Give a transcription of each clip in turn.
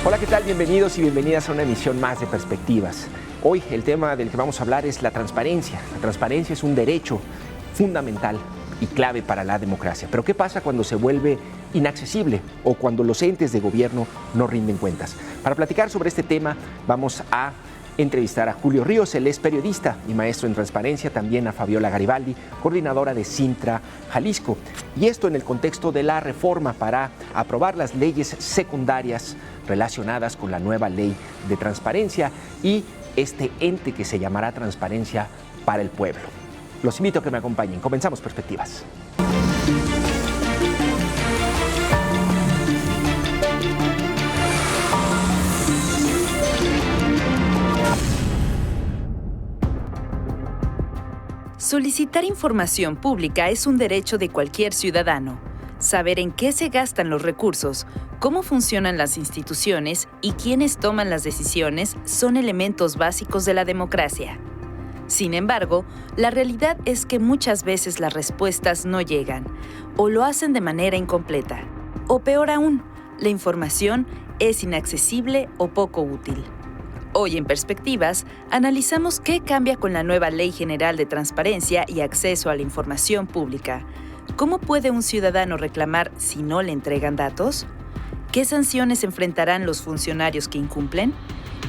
Hola, ¿qué tal? Bienvenidos y bienvenidas a una emisión más de Perspectivas. Hoy el tema del que vamos a hablar es la transparencia. La transparencia es un derecho fundamental y clave para la democracia. Pero ¿qué pasa cuando se vuelve inaccesible o cuando los entes de gobierno no rinden cuentas? Para platicar sobre este tema vamos a entrevistar a Julio Ríos, él es periodista y maestro en transparencia, también a Fabiola Garibaldi, coordinadora de Cintra Jalisco. Y esto en el contexto de la reforma para aprobar las leyes secundarias relacionadas con la nueva ley de transparencia y este ente que se llamará Transparencia para el Pueblo. Los invito a que me acompañen. Comenzamos Perspectivas. Solicitar información pública es un derecho de cualquier ciudadano. Saber en qué se gastan los recursos, cómo funcionan las instituciones y quiénes toman las decisiones son elementos básicos de la democracia. Sin embargo, la realidad es que muchas veces las respuestas no llegan, o lo hacen de manera incompleta. O peor aún, la información es inaccesible o poco útil. Hoy en Perspectivas, analizamos qué cambia con la nueva Ley General de Transparencia y Acceso a la Información Pública. ¿Cómo puede un ciudadano reclamar si no le entregan datos? ¿Qué sanciones enfrentarán los funcionarios que incumplen?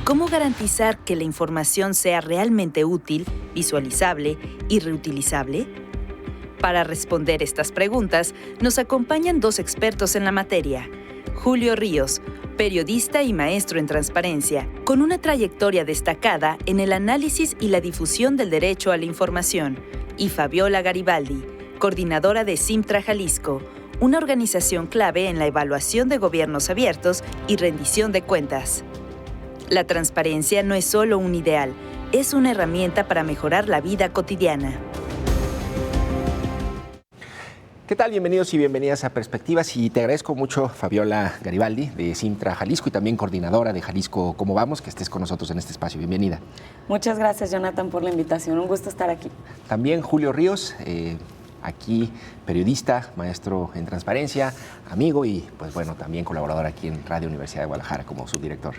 ¿Cómo garantizar que la información sea realmente útil, visualizable y reutilizable? Para responder estas preguntas, nos acompañan dos expertos en la materia. Julio Ríos, periodista y maestro en transparencia, con una trayectoria destacada en el análisis y la difusión del derecho a la información, y Fabiola Garibaldi, coordinadora de Cintra Jalisco, una organización clave en la evaluación de gobiernos abiertos y rendición de cuentas. La transparencia no es solo un ideal, es una herramienta para mejorar la vida cotidiana. ¿Qué tal? Bienvenidos y bienvenidas a Perspectivas y te agradezco mucho, Fabiola Garibaldi, de Cintra Jalisco y también coordinadora de Jalisco Cómo Vamos, que estés con nosotros en este espacio. Bienvenida. Muchas gracias, Jonathan, por la invitación. Un gusto estar aquí. También Julio Ríos, aquí periodista, maestro en transparencia, amigo y pues bueno, también colaborador aquí en Radio Universidad de Guadalajara como subdirector.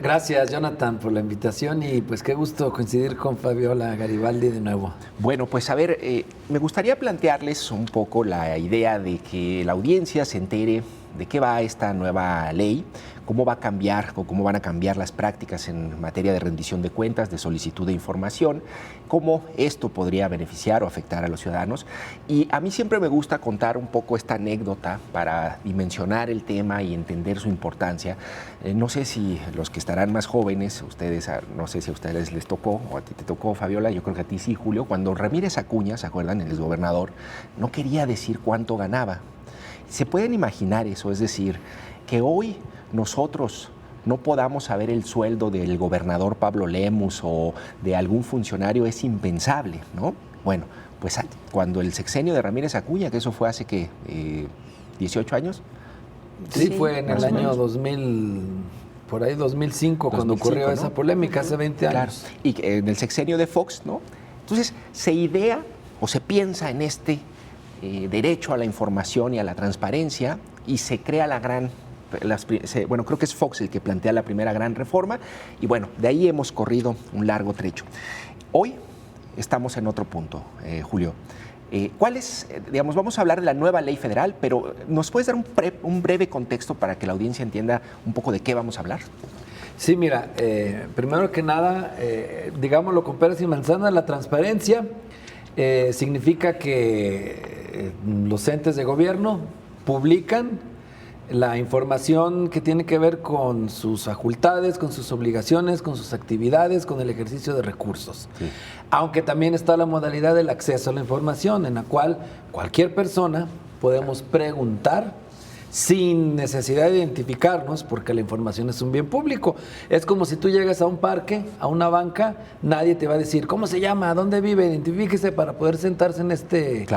Gracias, Jonathan, por la invitación y pues qué gusto coincidir con Fabiola Garibaldi de nuevo. Bueno, pues a ver, me gustaría plantearles un poco la idea de que la audiencia se entere de qué va esta nueva ley, cómo va a cambiar o cómo van a cambiar las prácticas en materia de rendición de cuentas, de solicitud de información, cómo esto podría beneficiar o afectar a los ciudadanos. Y a mí siempre me gusta contar un poco esta anécdota para dimensionar el tema y entender su importancia. No sé si los que estarán más jóvenes, ustedes, no sé si a ustedes les tocó o a ti te tocó, Fabiola, yo creo que a ti sí, Julio, cuando Ramírez Acuña, ¿se acuerdan? El exgobernador, no quería decir cuánto ganaba. ¿Se pueden imaginar eso? Es decir, que hoy nosotros no podamos saber el sueldo del gobernador Pablo Lemus o de algún funcionario es impensable, ¿no? Bueno, pues cuando el sexenio de Ramírez Acuña, que eso fue hace, ¿qué? 18 años. Sí, fue en el año 2000, por ahí 2005, cuando ocurrió, ¿no?, esa polémica, hace 20 años. Claro, y en el sexenio de Fox, ¿no? Entonces, se idea o se piensa en este derecho a la información y a la transparencia y se crea bueno, creo que es Fox el que plantea la primera gran reforma y bueno, de ahí hemos corrido un largo trecho. Hoy estamos en otro punto, Julio. ¿Cuál es, digamos, vamos a hablar de la nueva ley federal, pero ¿nos puedes dar un breve contexto para que la audiencia entienda un poco de qué vamos a hablar? Sí, mira, primero que nada, digámoslo con peras y manzanas, la transparencia significa que los entes de gobierno publican la información que tiene que ver con sus facultades, con sus obligaciones, con sus actividades, con el ejercicio de recursos. Sí. Aunque también está la modalidad del acceso a la información, en la cual cualquier persona podemos preguntar sin necesidad de identificarnos, porque la información es un bien público. Es como si tú llegas a un parque, a una banca, nadie te va a decir cómo se llama, dónde vive, identifíquese para poder sentarse en este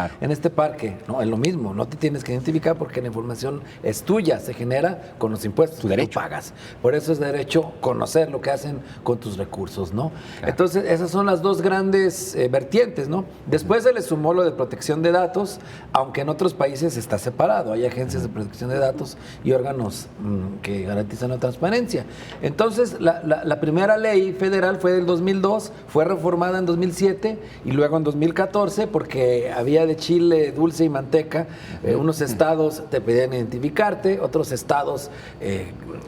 parque. No, es lo mismo, no te tienes que identificar porque la información es tuya, se genera con los impuestos, tu derecho. Tú pagas. Por eso es derecho conocer lo que hacen con tus recursos, ¿no? Claro. Entonces, esas son las dos grandes vertientes, ¿no? Después se le sumó lo de protección de datos, aunque en otros países está separado, hay agencias de protección protección de datos y órganos que garantizan la transparencia. Entonces, la primera ley federal fue del 2002, fue reformada en 2007 y luego en 2014 porque había de chile dulce y manteca. Unos estados te pedían identificarte, otros estados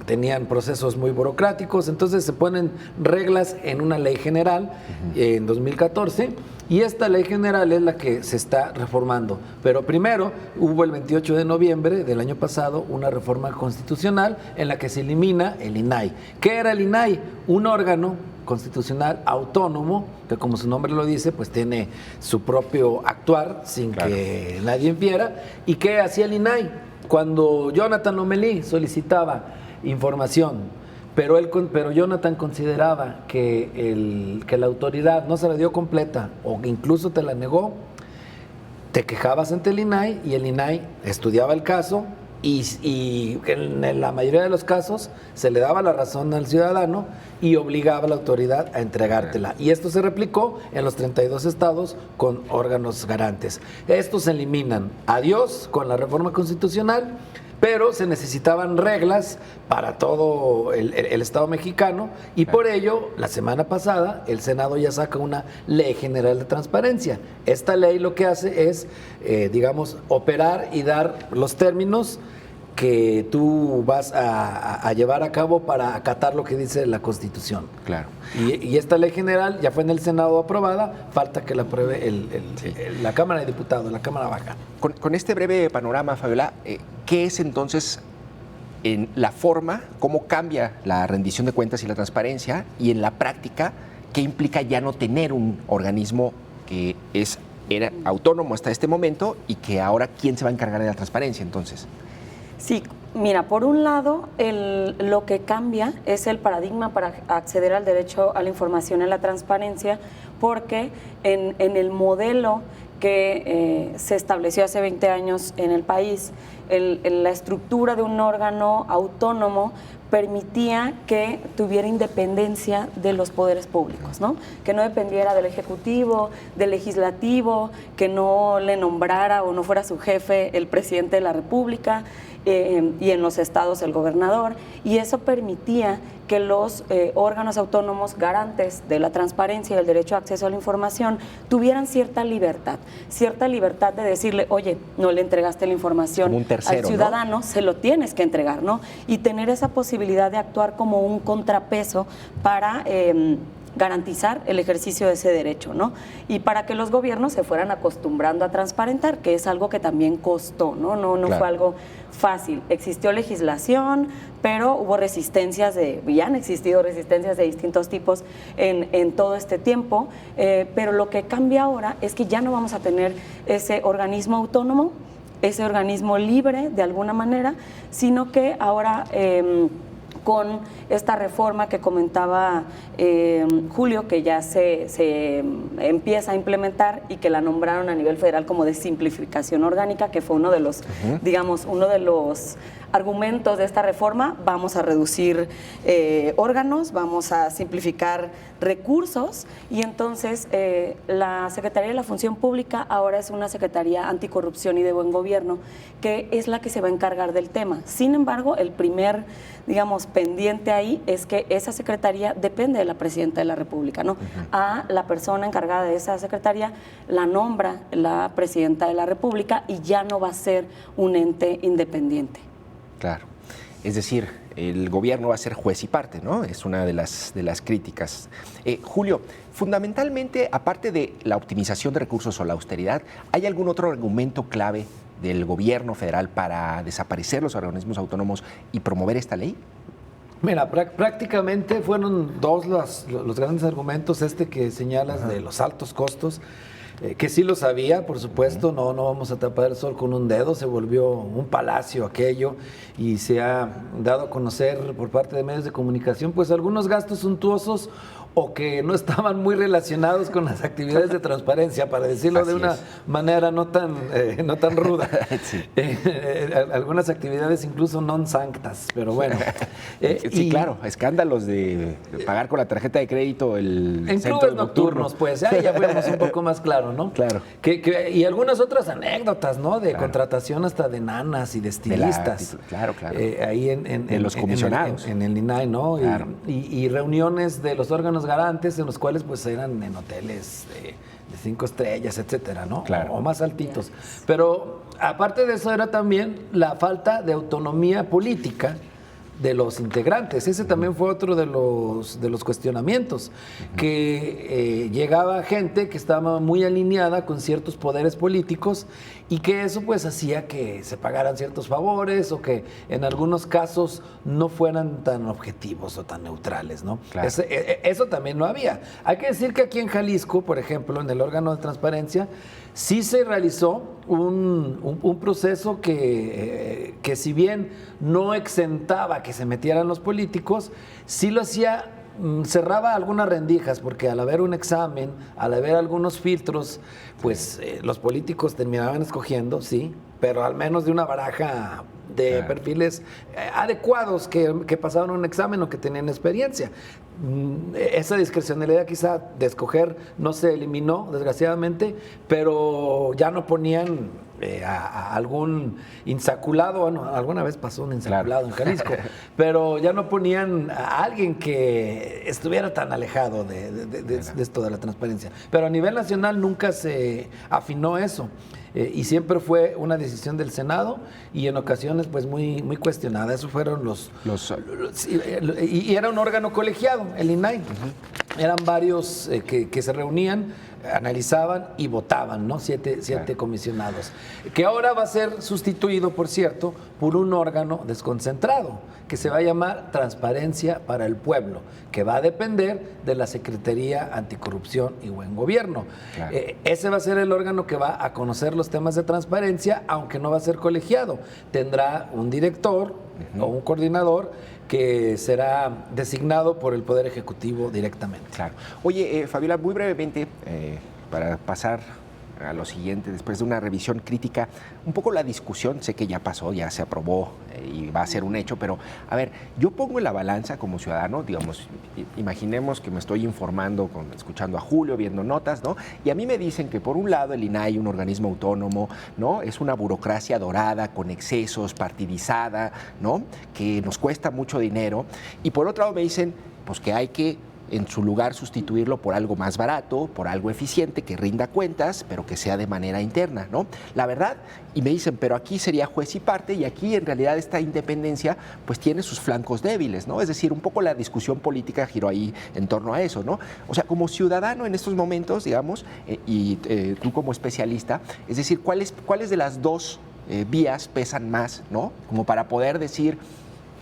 tenían procesos muy burocráticos, entonces se ponen reglas en una ley general en 2014 y esta ley general es la que se está reformando. Pero primero hubo el 28 de noviembre del año pasado una reforma constitucional en la que se elimina el INAI. ¿Qué era el INAI? Un órgano constitucional autónomo que, como su nombre lo dice, pues tiene su propio actuar sin que nadie viera. ¿Y qué hacía el INAI? Cuando Jonathan Lomelí solicitaba información, pero Jonathan consideraba que la autoridad no se la dio completa o incluso te la negó, te quejabas ante el INAI y el INAI estudiaba el caso y en la mayoría de los casos se le daba la razón al ciudadano y obligaba a la autoridad a entregártela. Y esto se replicó en los 32 estados con órganos garantes. Estos se eliminan. Adiós con la reforma constitucional, pero se necesitaban reglas para todo el Estado mexicano y por ello, la semana pasada, el Senado ya saca una ley general de transparencia. Esta ley lo que hace es, operar y dar los términos que tú vas a llevar a cabo para acatar lo que dice la Constitución. Claro. Y esta ley general ya fue en el Senado aprobada, falta que la apruebe la Cámara de Diputados, la Cámara Baja. Con este breve panorama, Fabiola, ¿qué es entonces en la forma, cómo cambia la rendición de cuentas y la transparencia, y en la práctica, qué implica ya no tener un organismo que era autónomo hasta este momento y que ahora quién se va a encargar de la transparencia entonces? Sí, mira, por un lado, lo que cambia es el paradigma para acceder al derecho a la información y a la transparencia, porque en el modelo que se estableció hace 20 años en el país, la estructura de un órgano autónomo permitía que tuviera independencia de los poderes públicos, ¿no? Que no dependiera del Ejecutivo, del Legislativo, que no le nombrara o no fuera su jefe el presidente de la República, y en los estados el gobernador, y eso permitía que los órganos autónomos garantes de la transparencia y del derecho a acceso a la información tuvieran cierta libertad de decirle, oye, no le entregaste la información al ciudadano, ¿no? Se lo tienes que entregar, ¿no? Y tener esa posibilidad de actuar como un contrapeso para garantizar el ejercicio de ese derecho, ¿no? Y para que los gobiernos se fueran acostumbrando a transparentar, que es algo que también costó, ¿no? No claro. Fue algo fácil. Existió legislación, pero hubo resistencias ya han existido resistencias de distintos tipos en todo este tiempo, pero lo que cambia ahora es que ya no vamos a tener ese organismo autónomo, ese organismo libre de alguna manera, sino que ahora con esta reforma que comentaba Julio, que ya se empieza a implementar y que la nombraron a nivel federal como de simplificación orgánica, que fue uno de los, uno de los argumentos de esta reforma. Vamos a reducir órganos, vamos a simplificar recursos, y entonces la Secretaría de la Función Pública ahora es una Secretaría Anticorrupción y de Buen Gobierno, que es la que se va a encargar del tema. Sin embargo, el primer, pendiente ahí es que esa secretaría depende de la Presidenta de la República, ¿no? A la persona encargada de esa secretaría la nombra la Presidenta de la República y ya no va a ser un ente independiente. Claro, es decir, el gobierno va a ser juez y parte, ¿no? Es una de las críticas. Julio, fundamentalmente, aparte de la optimización de recursos o la austeridad, ¿hay algún otro argumento clave del gobierno federal para desaparecer los organismos autónomos y promover esta ley? Mira, prácticamente fueron dos los grandes argumentos, que señalas de los altos costos, que sí lo sabía, por supuesto, no vamos a tapar el sol con un dedo, se volvió un palacio aquello y se ha dado a conocer por parte de medios de comunicación pues algunos gastos suntuosos o que no estaban muy relacionados con las actividades de transparencia, para decirlo así de una manera no tan ruda. Sí. Algunas actividades incluso non sanctas, pero bueno. Sí, claro, escándalos de pagar con la tarjeta de crédito en clubes nocturnos, pues, ya fuimos un poco más claros. claro, ¿no? Claro. Y algunas otras anécdotas, ¿no? De contratación hasta de nanas y de estilistas. Claro. Ahí en los comisionados. En el INAI, ¿no? Claro. Y reuniones de los órganos garantes en los cuales pues eran en hoteles de 5 estrellas, etcétera, ¿no? Claro. O más altitos. Pero aparte de eso era también la falta de autonomía política de los integrantes. Ese también fue otro de los cuestionamientos, que llegaba gente que estaba muy alineada con ciertos poderes políticos y que eso pues hacía que se pagaran ciertos favores o que en algunos casos no fueran tan objetivos o tan neutrales, ¿no? Claro. Eso también no había. Hay que decir que aquí en Jalisco, por ejemplo, en el órgano de transparencia, sí se realizó un proceso que si bien no exentaba que se metieran los políticos, sí lo hacía, cerraba algunas rendijas, porque al haber un examen, al haber algunos filtros, pues los políticos terminaban escogiendo, sí, pero al menos de una baraja de perfiles adecuados que pasaban un examen o que tenían experiencia. Esa discrecionalidad quizá de escoger no se eliminó, desgraciadamente, pero ya no ponían a algún insaculado, bueno, alguna vez pasó un insaculado en Jalisco, pero ya no ponían a alguien que estuviera tan alejado de esto de la transparencia. Pero a nivel nacional nunca se afinó eso. Y siempre fue una decisión del Senado y en ocasiones pues muy cuestionada. Esos fueron y era un órgano colegiado, el INAI. Eran varios que se reunían, analizaban y votaban, ¿no? Siete comisionados. Que ahora va a ser sustituido, por cierto, por un órgano desconcentrado, que se va a llamar Transparencia para el Pueblo, que va a depender de la Secretaría Anticorrupción y Buen Gobierno. Claro. Ese va a ser el órgano que va a conocer los temas de transparencia, aunque no va a ser colegiado. Tendrá un director o un coordinador que será designado por el Poder Ejecutivo directamente. Claro. Oye, Fabiola, muy brevemente, para pasar a lo siguiente, después de una revisión crítica, un poco la discusión, sé que ya pasó, ya se aprobó y va a ser un hecho, pero a ver, yo pongo en la balanza como ciudadano, digamos, imaginemos que me estoy informando, escuchando a Julio, viendo notas, ¿no? Y a mí me dicen que por un lado el INAI, un organismo autónomo, ¿no? Es una burocracia dorada, con excesos, partidizada, ¿no? Que nos cuesta mucho dinero, y por otro lado me dicen, pues que hay que en su lugar sustituirlo por algo más barato, por algo eficiente, que rinda cuentas, pero que sea de manera interna, ¿no? La verdad, y me dicen, pero aquí sería juez y parte, y aquí en realidad esta independencia pues tiene sus flancos débiles, ¿no? Es decir, un poco la discusión política giró ahí en torno a eso, ¿no? O sea, como ciudadano en estos momentos, digamos, y tú como especialista, es decir, ¿cuáles de las dos vías pesan más, ¿no? Como para poder decir,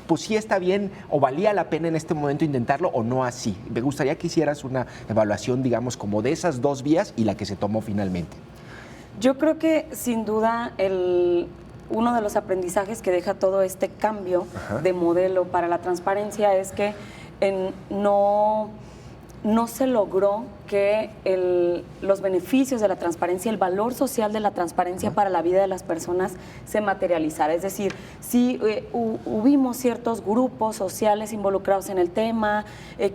pues sí está bien o valía la pena en este momento intentarlo o no así. Me gustaría que hicieras una evaluación, digamos, como de esas dos vías y la que se tomó finalmente. Yo creo que sin duda uno de los aprendizajes que deja todo este cambio de modelo para la transparencia es que no se logró que los beneficios de la transparencia, el valor social de la transparencia para la vida de las personas se materializara. Es decir, sí hubimos ciertos grupos sociales involucrados en el tema,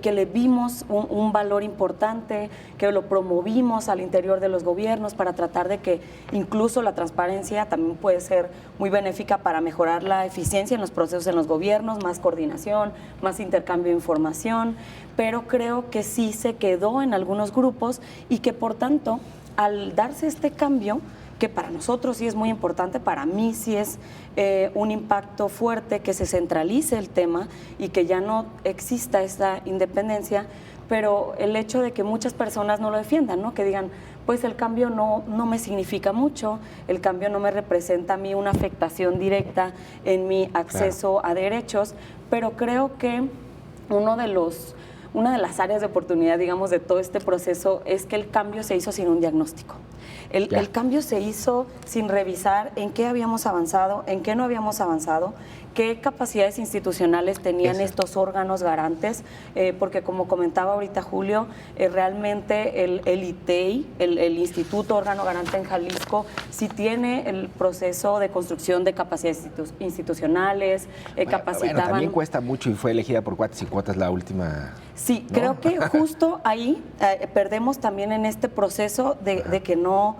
que le vimos un valor importante, que lo promovimos al interior de los gobiernos para tratar de que incluso la transparencia también puede ser muy benéfica para mejorar la eficiencia en los procesos en los gobiernos, más coordinación, más intercambio de información, pero creo que sí se quedó en algunos grupos y que por tanto al darse este cambio, que para nosotros sí es muy importante, para mí sí es un impacto fuerte que se centralice el tema y que ya no exista esta independencia, pero el hecho de que muchas personas no lo defiendan, ¿no? Que digan, pues el cambio no me significa mucho, el cambio no me representa a mí una afectación directa en mi acceso a derechos, pero creo que una de las áreas de oportunidad, digamos, de todo este proceso es que el cambio se hizo sin un diagnóstico. El cambio se hizo sin revisar en qué habíamos avanzado, en qué no habíamos avanzado, qué capacidades institucionales tenían estos órganos garantes, porque como comentaba ahorita Julio, realmente el ITEI, el Instituto Órgano Garante en Jalisco, sí tiene el proceso de construcción de capacidades institucionales, capacitaban... Bueno, también cuesta mucho y fue elegida por cuates y cuotas la última... Sí, ¿no? creo que justo ahí perdemos también en este proceso de que no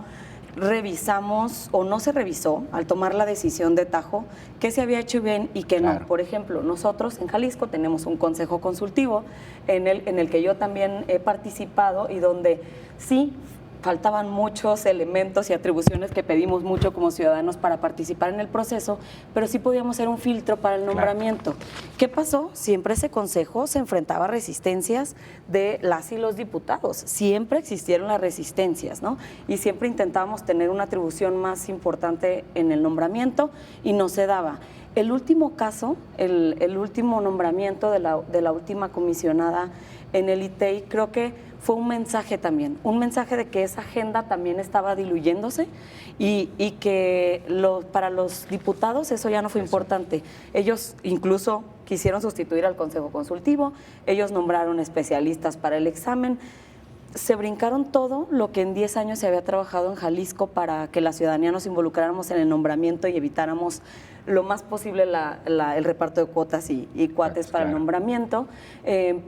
revisamos o no se revisó al tomar la decisión de tajo qué se había hecho bien y qué Claro. no. Por ejemplo, nosotros en Jalisco tenemos un consejo consultivo en el que yo también he participado y donde sí faltaban muchos elementos y atribuciones que pedimos mucho como ciudadanos para participar en el proceso, pero sí podíamos ser un filtro para el nombramiento. ¿Qué pasó? Siempre ese consejo se enfrentaba a resistencias de las y los diputados. Siempre existieron las resistencias, ¿no? Y siempre intentábamos tener una atribución más importante en el nombramiento y no se daba. El último caso, el último nombramiento de la última comisionada en el ITEI, creo que fue un mensaje también, un mensaje de que esa agenda también estaba diluyéndose y que para los diputados eso ya no fue importante. Ellos incluso quisieron sustituir al Consejo Consultivo, ellos nombraron especialistas para el examen, se brincaron todo lo que en 10 años se había trabajado en Jalisco para que la ciudadanía nos involucráramos en el nombramiento y evitáramos lo más posible el reparto de cuotas y cuates para el nombramiento,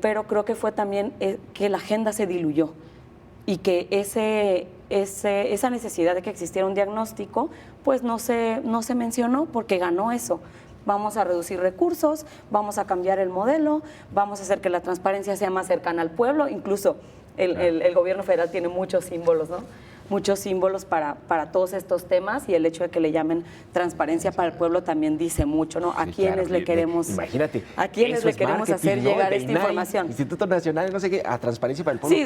pero creo que fue también que la agenda se diluyó y que esa necesidad de que existiera un diagnóstico pues no se mencionó porque ganó eso. Vamos a reducir recursos, vamos a cambiar el modelo, vamos a hacer que la transparencia sea más cercana al pueblo, incluso el gobierno federal tiene muchos símbolos, ¿no? Muchos símbolos para todos estos temas y el hecho de que le llamen transparencia para el pueblo también dice mucho, ¿no? A quienes le queremos, imagínate, a quienes le queremos hacer llegar esta información. Instituto Nacional, no sé qué, a Transparencia para el Pueblo. Sí,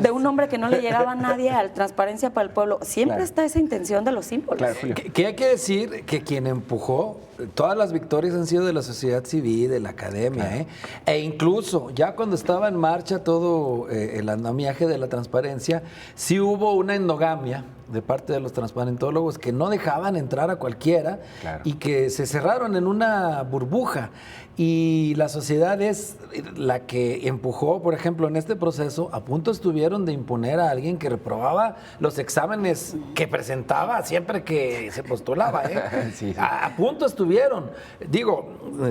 de un hombre que no le llegaba a nadie al Transparencia para el Pueblo. Siempre está esa intención de los símbolos. Claro, Julio. Que hay que decir que quien empujó todas las victorias han sido de la sociedad civil, de la academia, e incluso ya cuando estaba en marcha todo el andamiaje de la transparencia, sí hubo una endogamia de parte de los transparentólogos que no dejaban entrar a cualquiera y que se cerraron en una burbuja. Y la sociedad es la que empujó, por ejemplo, en este proceso, a punto estuvieron de imponer a alguien que reprobaba los exámenes que presentaba siempre que se postulaba. Sí. A punto estuvieron. Digo,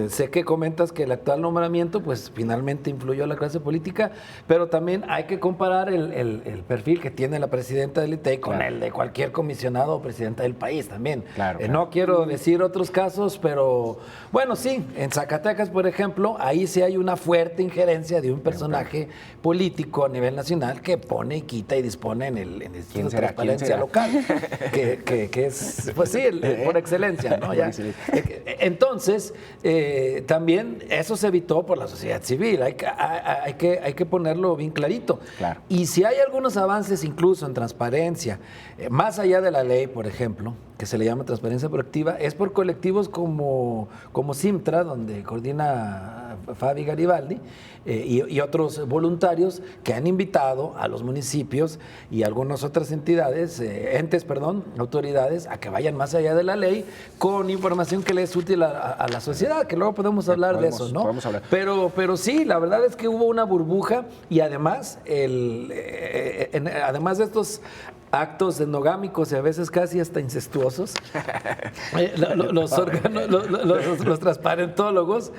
sé que comentas que el actual nombramiento, pues finalmente influyó a la clase política, pero también hay que comparar el perfil que tiene la presidenta del ITEI con el de cualquier comisionado o presidenta del país también. No quiero decir otros casos, pero bueno, sí, en Zacatecas, por ejemplo, ahí sí hay una fuerte injerencia de un personaje político a nivel nacional que pone y quita y dispone en el Instituto de Transparencia local, que es, pues sí, por excelencia, ¿no? Ya. Entonces, también eso se evitó por la sociedad civil, hay que ponerlo bien clarito. Y si hay algunos avances incluso en transparencia, más allá de la ley, por ejemplo, que se le llama transparencia proactiva, es por colectivos como Simtra, donde coordina Fabi Garibaldi, y otros voluntarios que han invitado a los municipios y algunas otras autoridades, a que vayan más allá de la ley con información que les es útil a la sociedad, que luego podemos hablar de eso, ¿no? Podemos hablar. Pero sí, la verdad es que hubo una burbuja y además, además de estos actos endogámicos y a veces casi hasta incestuosos, los transparentólogos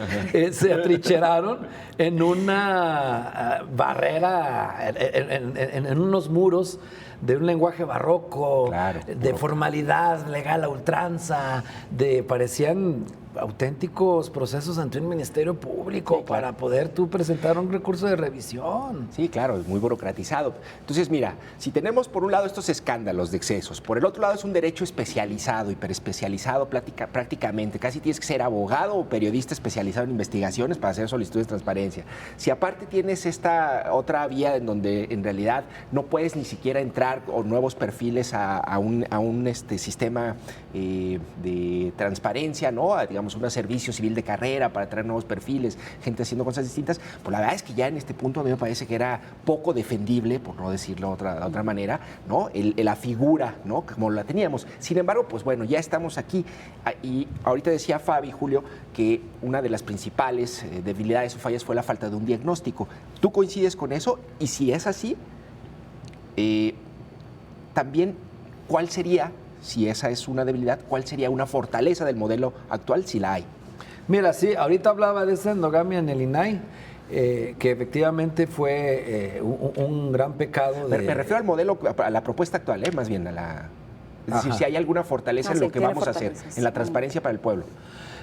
se atrincheraron en una barrera, en unos muros de un lenguaje barroco, de formalidad legal a ultranza, parecían auténticos procesos ante un ministerio público para poder tú presentar un recurso de revisión. Sí, claro, es muy burocratizado. Entonces, mira, si tenemos por un lado estos escándalos de excesos, por el otro lado es un derecho especializado, hiperespecializado prácticamente, casi tienes que ser abogado o periodista especializado en investigaciones para hacer solicitudes de transparencia. Si aparte tienes esta otra vía en donde en realidad no puedes ni siquiera entrar o nuevos perfiles a un sistema de transparencia, ¿no? Digamos, un servicio civil de carrera para traer nuevos perfiles, gente haciendo cosas distintas, pues la verdad es que ya en este punto a mí me parece que era poco defendible, por no decirlo de otra manera, ¿no? La figura, ¿no? Como la teníamos. Sin embargo, pues bueno, ya estamos aquí y ahorita decía Fabi, Julio, que una de las principales debilidades o fallas fue la falta de un diagnóstico. ¿Tú coincides con eso? Y si es así, también, ¿cuál sería, si esa es una debilidad, cuál sería una fortaleza del modelo actual, si la hay? Mira, sí, ahorita hablaba de esa endogamia en el INAI que efectivamente fue un gran pecado. Me refiero al modelo, a la propuesta actual, más bien a la... Es decir, si hay alguna fortaleza en lo que vamos a hacer, en la transparencia para el pueblo.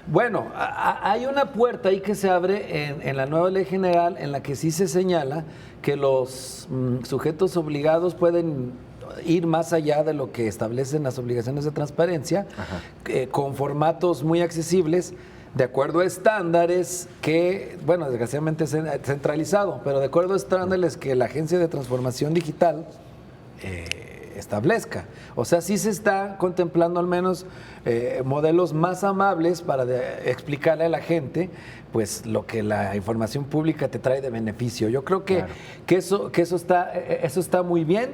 Bueno, hay una puerta ahí que se abre en la nueva ley general en la que sí se señala que los sujetos obligados pueden ir más allá de lo que establecen las obligaciones de transparencia, con formatos muy accesibles, de acuerdo a estándares que, bueno, desgraciadamente es centralizado, pero de acuerdo a estándares que la Agencia de Transformación Digital establezca. O sea, sí se está contemplando al menos modelos más amables para explicarle a la gente pues lo que la información pública te trae de beneficio. Yo creo que, claro, que eso está muy bien.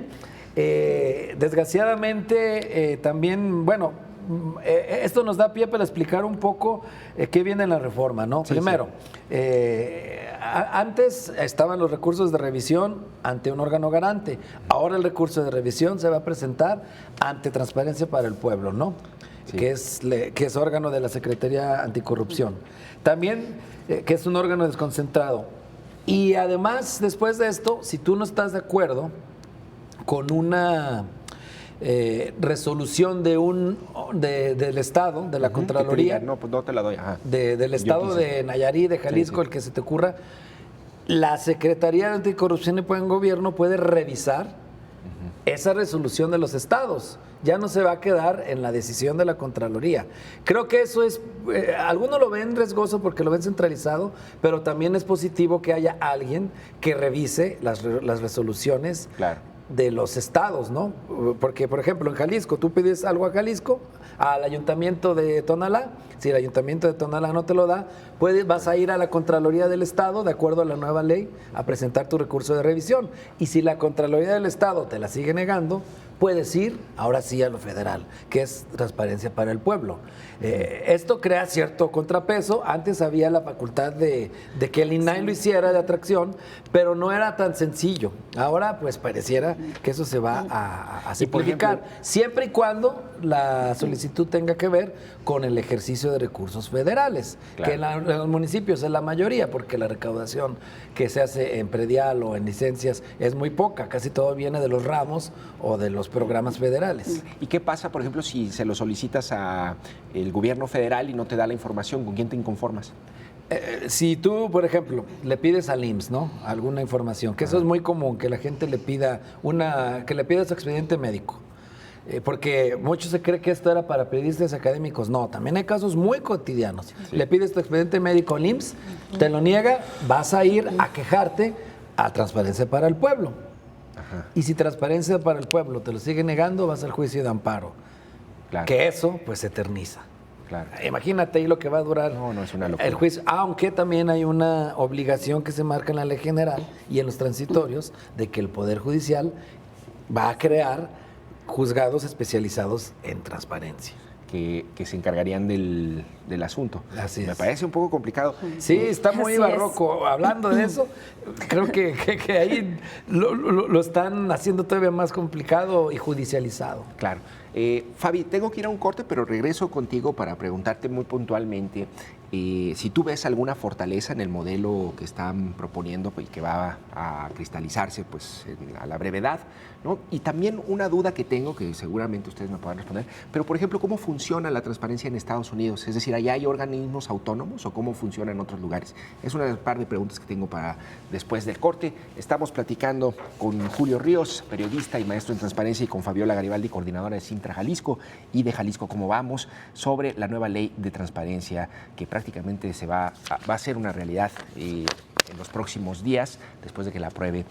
Desgraciadamente también, bueno, esto nos da pie para explicar un poco qué viene en la reforma, ¿no? Sí, primero, sí. Antes estaban los recursos de revisión ante un órgano garante. Ahora el recurso de revisión se va a presentar ante Transparencia para el Pueblo, ¿no? Sí. Que es órgano de la Secretaría Anticorrupción. También que es un órgano desconcentrado. Y además, después de esto, si tú no estás de acuerdo con una resolución del Estado, de la Contraloría, no, pues no te la doy. Del Estado de Nayarit, de Jalisco, sí, sí, el que se te ocurra, la Secretaría de Anticorrupción y Buen Gobierno puede revisar esa resolución de los estados. Ya no se va a quedar en la decisión de la Contraloría. Creo que eso es, algunos lo ven riesgoso porque lo ven centralizado, pero también es positivo que haya alguien que revise las resoluciones, claro, de los estados, ¿no? Porque, por ejemplo, en Jalisco, tú pides algo a Jalisco, al Ayuntamiento de Tonalá, si el Ayuntamiento de Tonalá no te lo da, vas a ir a la Contraloría del Estado, de acuerdo a la nueva ley, a presentar tu recurso de revisión. Y si la Contraloría del Estado te la sigue negando, puedes ir, ahora sí, a lo federal, que es Transparencia para el Pueblo. Esto crea cierto contrapeso. Antes había la facultad de que el INAI lo hiciera de atracción, pero no era tan sencillo. Ahora, pues, pareciera que eso se va a simplificar, siempre y cuando la solicitud tenga que ver con el ejercicio de recursos federales, claro, que en los municipios es la mayoría, porque la recaudación que se hace en predial o en licencias es muy poca, casi todo viene de los ramos o de los programas federales. ¿Y qué pasa, por ejemplo, si se lo solicitas a el gobierno federal y no te da la información? ¿Con quién te inconformas? Si tú, por ejemplo, le pides al IMSS, ¿no?, alguna información, que eso es muy común, que la gente le pida que le pida su expediente médico. Porque muchos se cree que esto era para periodistas académicos. No, también hay casos muy cotidianos. Sí. Le pides tu expediente médico al IMSS, te lo niega, vas a ir a quejarte a Transparencia para el Pueblo. Ajá. Y si Transparencia para el Pueblo te lo sigue negando, vas al juicio de amparo. Claro. Que eso, pues, se eterniza. Claro. Imagínate ahí lo que va a durar es una locura. El juicio, aunque también hay una obligación que se marca en la ley general y en los transitorios de que el Poder Judicial va a crear juzgados especializados en transparencia. Que se encargarían del asunto. Así es. Me parece un poco complicado. Sí, está muy barroco. Hablando de eso, creo que ahí lo están haciendo todavía más complicado y judicializado. Claro. Fabi, tengo que ir a un corte, pero regreso contigo para preguntarte muy puntualmente si tú ves alguna fortaleza en el modelo que están proponiendo y que va a cristalizarse pues, a la brevedad, ¿no? Y también una duda que tengo, que seguramente ustedes me puedan responder, pero por ejemplo, ¿cómo funciona la transparencia en Estados Unidos? Es decir, ¿allá hay organismos autónomos o cómo funciona en otros lugares? Es una par de preguntas que tengo para después del corte. Estamos platicando con Julio Ríos, periodista y maestro en transparencia, y con Fabiola Garibaldi, coordinadora de Sintra Jalisco y de Jalisco Cómo Vamos, sobre la nueva ley de transparencia que prácticamente va a ser una realidad en los próximos días, después de que la apruebe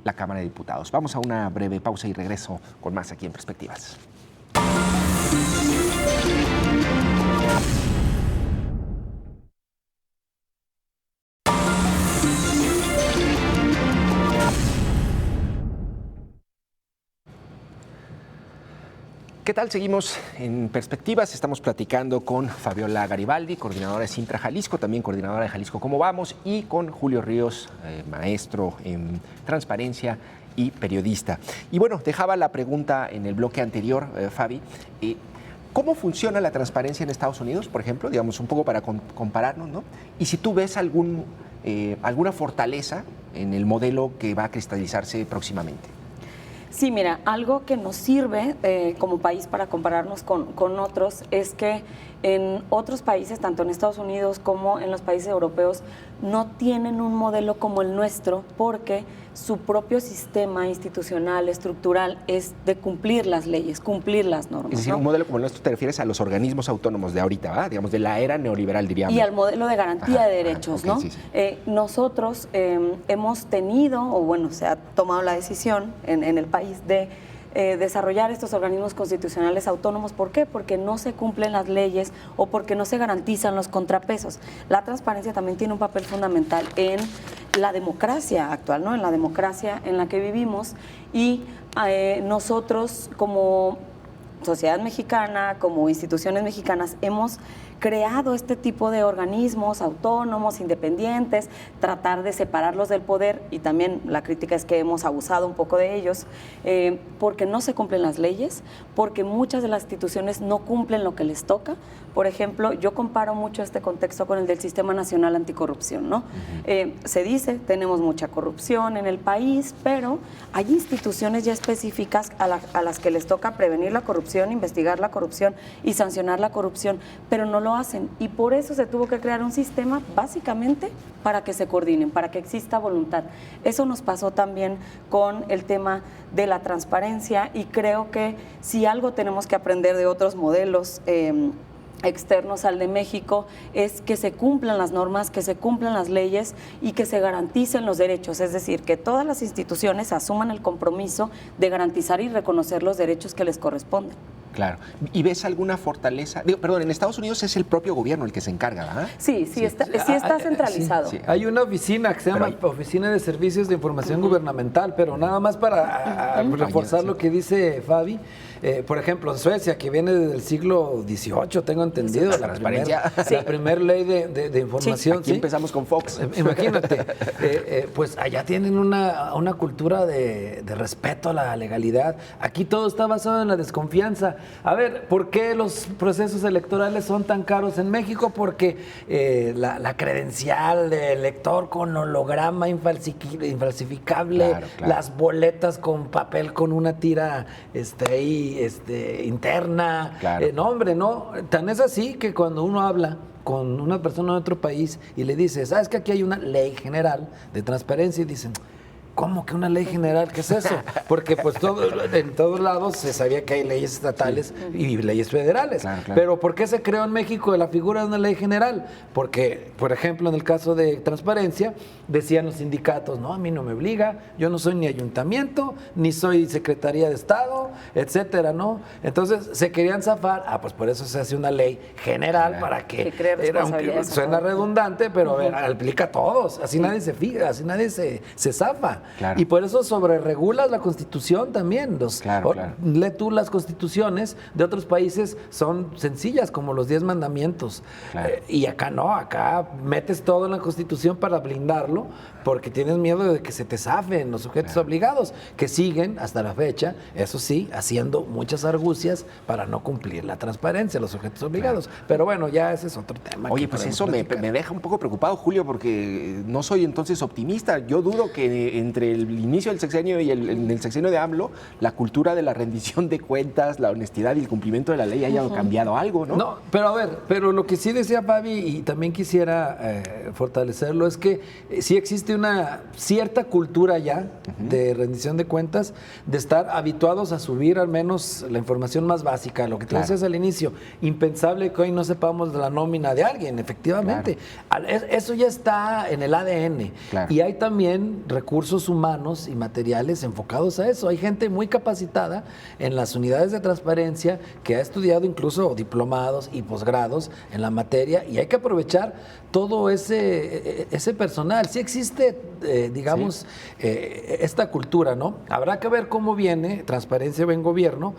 la Cámara de Diputados. Vamos a una breve pausa y regreso con más aquí en Perspectivas. ¿Qué tal? Seguimos en Perspectivas. Estamos platicando con Fabiola Garibaldi, coordinadora de Sintra Jalisco, también coordinadora de Jalisco Cómo Vamos, y con Julio Ríos, maestro en transparencia y periodista. Y bueno, dejaba la pregunta en el bloque anterior, Fabi. ¿Cómo funciona la transparencia en Estados Unidos, por ejemplo? Digamos, un poco para compararnos, ¿no? Y si tú ves algún alguna fortaleza en el modelo que va a cristalizarse próximamente. Sí, mira, algo que nos sirve como país para compararnos con otros es que en otros países, tanto en Estados Unidos como en los países europeos, no tienen un modelo como el nuestro porque su propio sistema institucional, estructural, es de cumplir las leyes, cumplir las normas. Es decir, ¿no? un modelo como el nuestro te refieres a los organismos autónomos de ahorita, ¿verdad? Digamos, de la era neoliberal, diríamos. Y al modelo de garantía de derechos, ok, ¿no? sí, sí. Nosotros hemos tenido, o bueno, se ha tomado la decisión en el país de desarrollar estos organismos constitucionales autónomos. ¿Por qué? Porque no se cumplen las leyes o porque no se garantizan los contrapesos. La transparencia también tiene un papel fundamental en la democracia actual, ¿no? En la democracia en la que vivimos y nosotros como sociedad mexicana, como instituciones mexicanas, hemos creado este tipo de organismos autónomos, independientes, tratar de separarlos del poder, y también la crítica es que hemos abusado un poco de ellos, porque no se cumplen las leyes, porque muchas de las instituciones no cumplen lo que les toca. Por ejemplo, yo comparo mucho este contexto con el del Sistema Nacional Anticorrupción, ¿no? Se dice, tenemos mucha corrupción en el país, pero hay instituciones ya específicas a las que les toca prevenir la corrupción, investigar la corrupción y sancionar la corrupción, pero no lo hacen, y por eso se tuvo que crear un sistema básicamente para que se coordinen, para que exista voluntad. Eso nos pasó también con el tema de la transparencia, y creo que si algo tenemos que aprender de otros modelos externos al de México es que se cumplan las normas, que se cumplan las leyes y que se garanticen los derechos, es decir, que todas las instituciones asuman el compromiso de garantizar y reconocer los derechos que les corresponden. Claro. ¿Y ves alguna fortaleza? Perdón, en Estados Unidos es el propio gobierno el que se encarga, ¿verdad? Sí, está centralizado. Sí. Hay una oficina que se llama Oficina de Servicios de Información Gubernamental, pero nada más para reforzar lo que dice Fabi. Por ejemplo, en Suecia, que viene desde el siglo XVIII, tengo entendido, la transparencia. La primera ley de información. Aquí empezamos con Fox. Imagínate, pues allá tienen una cultura de respeto a la legalidad. Aquí todo está basado en la desconfianza. A ver, ¿por qué los procesos electorales son tan caros en México? Porque la credencial de elector con holograma infalsificable, claro. las boletas con papel con una tira interna. Claro. No, hombre, no. Tan es así que cuando uno habla con una persona de otro país y le dice, ¿sabes que aquí hay una ley general de transparencia? Y dicen, ¿cómo que una ley general? ¿Qué es eso? Porque pues en todos lados se sabía que hay leyes estatales y leyes federales. Claro. Pero ¿por qué se creó en México la figura de una ley general? Porque, por ejemplo, en el caso de transparencia, decían los sindicatos, no, a mí no me obliga, yo no soy ni ayuntamiento, ni soy Secretaría de Estado, etcétera, ¿no? Entonces se querían zafar, pues por eso se hace una ley general para que suena redundante, pero a ver, aplica a todos, así nadie se fija, así nadie se zafa. Claro. Y por eso sobreregulas la Constitución también. Claro. Lee tú las constituciones de otros países, son sencillas como los 10 mandamientos. Claro. Y acá no, acá metes todo en la Constitución para blindarlo, porque tienes miedo de que se te zafen los sujetos obligados, que siguen hasta la fecha, eso sí, haciendo muchas argucias para no cumplir la transparencia, los sujetos obligados. Pero bueno, ya ese es otro tema. Oye, pues eso me deja un poco preocupado, Julio, porque no soy entonces optimista. Yo dudo que entre el inicio del sexenio y el sexenio de AMLO, la cultura de la rendición de cuentas, la honestidad y el cumplimiento de la ley haya cambiado algo, ¿no? No, pero a ver, pero lo que sí decía Fabi, y también quisiera fortalecerlo, es que sí existe una cierta cultura ya de rendición de cuentas, de estar habituados a subir al menos la información más básica, lo que tú decías al inicio. Impensable que hoy no sepamos de la nómina de alguien, efectivamente. Claro. Eso ya está en el ADN. Claro. Y hay también recursos humanos y materiales enfocados a eso. Hay gente muy capacitada en las unidades de transparencia que ha estudiado incluso diplomados y posgrados en la materia, y hay que aprovechar todo ese personal. Sí existe, digamos, esta cultura, ¿no? Habrá que ver cómo viene Transparencia en Gobierno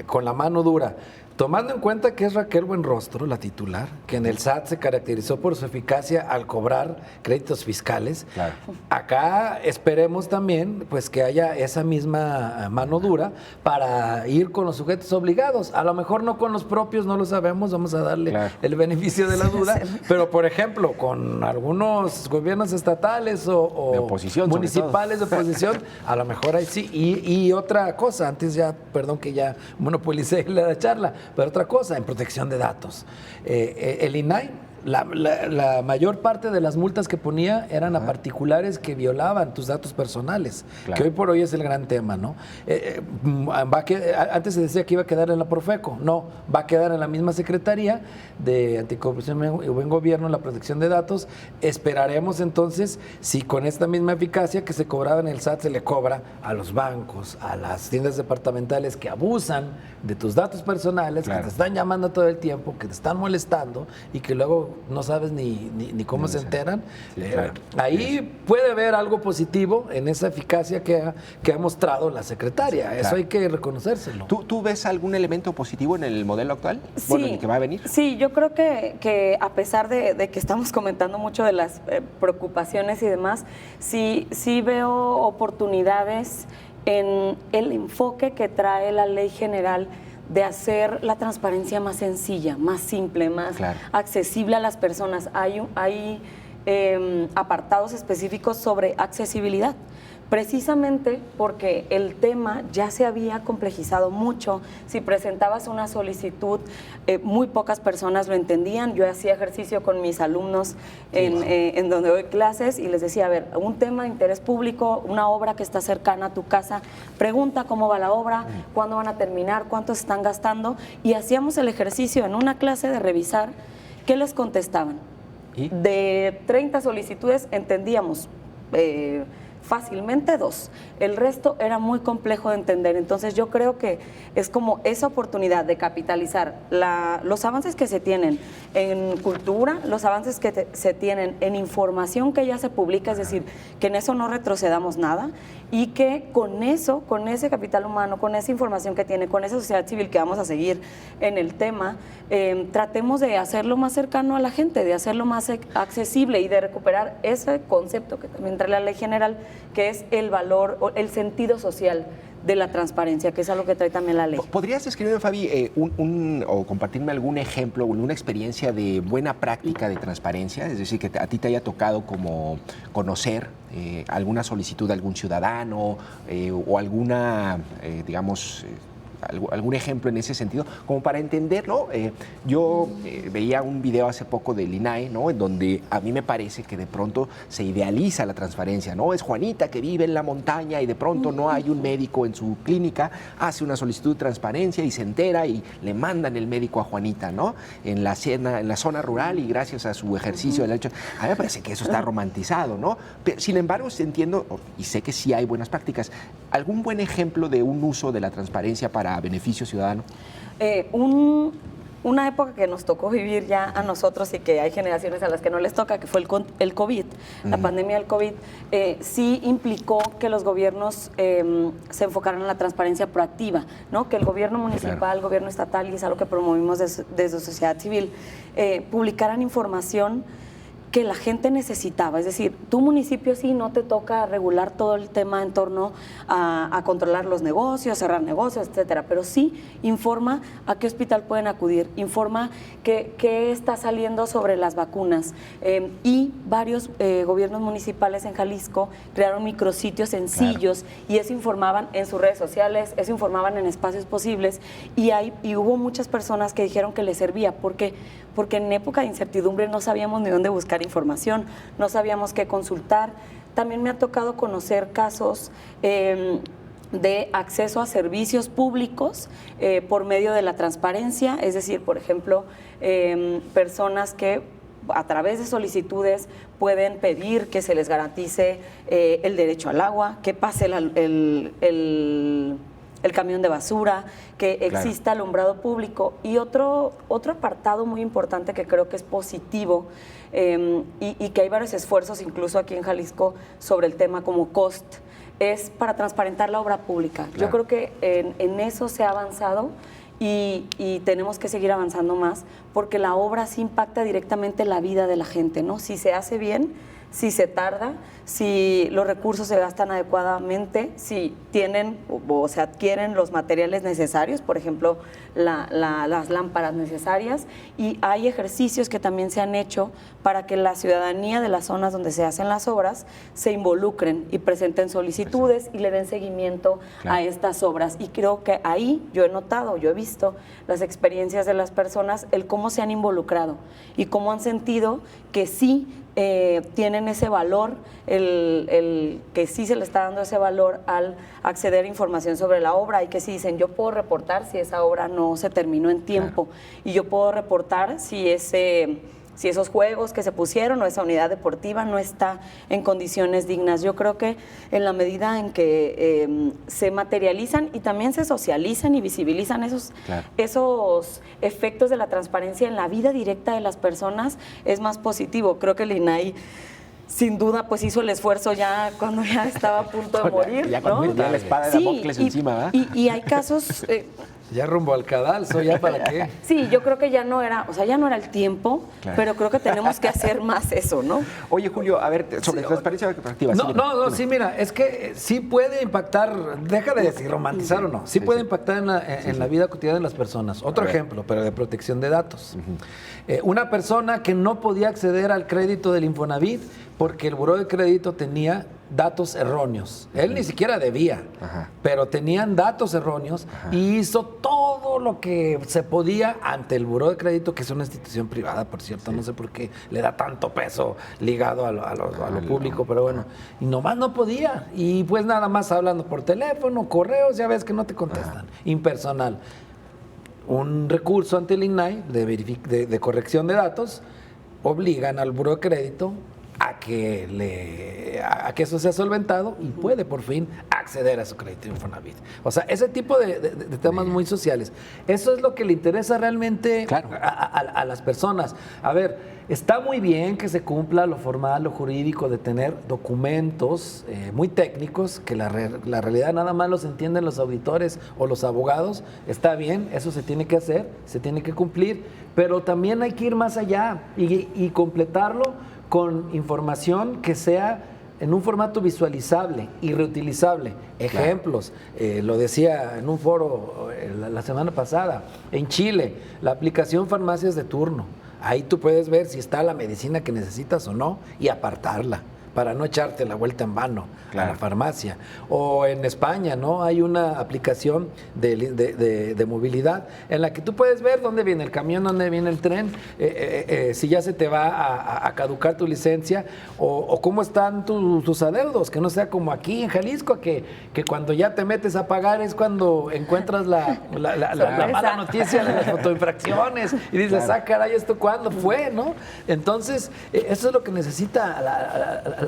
con la mano dura. Tomando en cuenta que es Raquel Buenrostro, la titular, que en el SAT se caracterizó por su eficacia al cobrar créditos fiscales, Claro. acá esperemos también pues que haya esa misma mano dura para ir con los sujetos obligados. A lo mejor no con los propios, no lo sabemos, vamos a darle Claro. el beneficio de la duda, pero por ejemplo, con algunos gobiernos estatales De o oposición, sobre municipales de oposición, a lo mejor ahí sí. Y otra cosa, antes ya, perdón que ya monopolicé la charla, pero otra cosa, en protección de datos. El INAI, la mayor parte de las multas que ponía eran a particulares que violaban tus datos personales, Claro. que hoy por hoy es el gran tema, ¿no? Antes se decía que iba a quedar en la Profeco, no, va a quedar en la misma Secretaría de Anticorrupción y Buen Gobierno, la protección de datos. Esperaremos entonces si con esta misma eficacia que se cobraba en el SAT se le cobra a los bancos, a las tiendas departamentales que abusan de tus datos personales, Claro. que te están llamando todo el tiempo, que te están molestando y que luego no sabes ni cómo No se sé. enteran. Sí, claro. Ahí puede haber algo positivo en esa eficacia que ha mostrado la secretaria. Eso claro. hay que reconocérselo. ¿Tú ves algún elemento positivo en el modelo actual? Bueno, en el que va a venir. Sí, yo creo que a pesar de que estamos comentando mucho de las preocupaciones y demás, sí veo oportunidades en el enfoque que trae la ley general de hacer la transparencia más sencilla, más simple, más Claro. accesible a las personas. Hay apartados específicos sobre accesibilidad, precisamente porque el tema ya se había complejizado mucho. Si presentabas una solicitud, muy pocas personas lo entendían. Yo hacía ejercicio con mis alumnos en donde doy clases y les decía, a ver, un tema de interés público, una obra que está cercana a tu casa, pregunta cómo va la obra, cuándo van a terminar, cuánto se están gastando, y hacíamos el ejercicio en una clase de revisar qué les contestaban. ¿Y? De 30 solicitudes entendíamos fácilmente 2. El resto era muy complejo de entender. Entonces yo creo que es como esa oportunidad de capitalizar los avances que se tienen en cultura, los avances que se tienen en información que ya se publica, es decir, que en eso no retrocedamos nada y que con eso, con ese capital humano, con esa información que tiene, con esa sociedad civil que vamos a seguir en el tema, tratemos de hacerlo más cercano a la gente, de hacerlo más accesible y de recuperar ese concepto que también trae la ley general, que es el valor o el sentido social de la transparencia, que es algo que trae también la ley. ¿Podrías describirme, Fabi, o compartirme algún ejemplo o una experiencia de buena práctica de transparencia? Es decir, que a ti te haya tocado como conocer alguna solicitud de algún ciudadano o alguna, digamos, algún ejemplo en ese sentido, como para entenderlo. Yo veía un video hace poco del INAI, ¿no?, en donde a mí me parece que de pronto se idealiza la transparencia, ¿no? Es Juanita que vive en la montaña y de pronto no hay un médico en su clínica, hace una solicitud de transparencia y se entera y le mandan el médico a Juanita, ¿no?, en la zona rural, y gracias a su ejercicio del hecho. A mí me parece que eso está romantizado, ¿no? Pero, sin embargo, entiendo y sé que sí hay buenas prácticas. ¿Algún buen ejemplo de un uso de la transparencia para beneficio ciudadano? Una época que nos tocó vivir ya a nosotros y que hay generaciones a las que no les toca, que fue el COVID, la pandemia del COVID, sí implicó que los gobiernos se enfocaran en la transparencia proactiva, ¿no? Que el gobierno municipal, Claro. el gobierno estatal, y es algo que promovimos desde sociedad civil, publicaran información que la gente necesitaba. Es decir, tu municipio sí no te toca regular todo el tema en torno a controlar los negocios, cerrar negocios, etcétera, pero sí informa a qué hospital pueden acudir, informa qué está saliendo sobre las vacunas. Y varios gobiernos municipales en Jalisco crearon micrositios sencillos, claro, y eso informaban en sus redes sociales, eso informaban en espacios posibles, y hubo muchas personas que dijeron que les servía. ¿Por qué? Porque en época de incertidumbre no sabíamos ni dónde buscar información, no sabíamos qué consultar. También me ha tocado conocer casos de acceso a servicios públicos por medio de la transparencia, es decir, por ejemplo, personas que a través de solicitudes pueden pedir que se les garantice el derecho al agua, que pase el camión de basura, que exista alumbrado público. Y otro apartado muy importante que creo que es positivo, y que hay varios esfuerzos incluso aquí en Jalisco sobre el tema como COST, es para transparentar la obra pública. Claro. Yo creo que en eso se ha avanzado y tenemos que seguir avanzando más porque la obra sí impacta directamente la vida de la gente, ¿no? Si se hace bien, si se tarda, si los recursos se gastan adecuadamente, si tienen o se adquieren los materiales necesarios, por ejemplo, las lámparas necesarias, y hay ejercicios que también se han hecho para que la ciudadanía de las zonas donde se hacen las obras se involucren y presenten solicitudes y le den seguimiento a estas obras. Y creo que ahí yo he notado, yo he visto las experiencias de las personas, el cómo se han involucrado y cómo han sentido que sí tienen ese valor, el que sí se le está dando ese valor al acceder a información sobre la obra, y que sí dicen, yo puedo reportar si esa obra no se terminó en tiempo, y yo puedo reportar si esos juegos que se pusieron o esa unidad deportiva no está en condiciones dignas. Yo creo que en la medida en que se materializan y también se socializan y visibilizan esos efectos de la transparencia en la vida directa de las personas, es más positivo. Creo que el INAI sin duda pues hizo el esfuerzo ya cuando ya estaba a punto de morir, ya cuando tenía la espada de Damocles encima, ¿verdad? Y hay casos... ya rumbo al cadalso, ¿ya para qué? Sí, yo creo que ya no era el tiempo, pero creo que tenemos que hacer más eso, ¿no? Oye, Julio, a ver, sobre transparencia corporativa. Sí, mira, es que sí puede impactar, deja de decir romantizar o no, sí puede impactar en la vida cotidiana de las personas. Otro ejemplo, pero de protección de datos. Una persona que no podía acceder al crédito del Infonavit porque el buró de crédito tenía datos erróneos. Él ni siquiera debía, pero tenían datos erróneos y hizo todo lo que se podía ante el buró de crédito, que es una institución privada, por cierto, no sé por qué le da tanto peso ligado a lo público, pero bueno, y nomás no podía, y pues nada más hablando por teléfono, correos, ya ves que no te contestan, impersonal. Un recurso ante el INAI de corrección de datos obligan al buró de crédito a que eso sea solventado y puede por fin acceder a su crédito Infonavit. O sea, ese tipo de temas muy sociales. Eso es lo que le interesa realmente a las personas. A ver, está muy bien que se cumpla lo formal, lo jurídico, de tener documentos muy técnicos, que la realidad nada más los entienden los auditores o los abogados. Está bien, eso se tiene que hacer, se tiene que cumplir, pero también hay que ir más allá y completarlo con información que sea en un formato visualizable y reutilizable. Ejemplos, lo decía en un foro la semana pasada, en Chile, la aplicación Farmacias de Turno. Ahí tú puedes ver si está la medicina que necesitas o no y apartarla, para no echarte la vuelta en vano a la farmacia. O en España, ¿no? Hay una aplicación de movilidad en la que tú puedes ver dónde viene el camión, dónde viene el tren, si ya se te va a caducar tu licencia, o cómo están tus adeudos, que no sea como aquí en Jalisco, que cuando ya te metes a pagar es cuando encuentras la mala noticia de las fotoinfracciones y dices, caray, ¿esto cuándo fue? ¿No? Entonces, eso es lo que necesita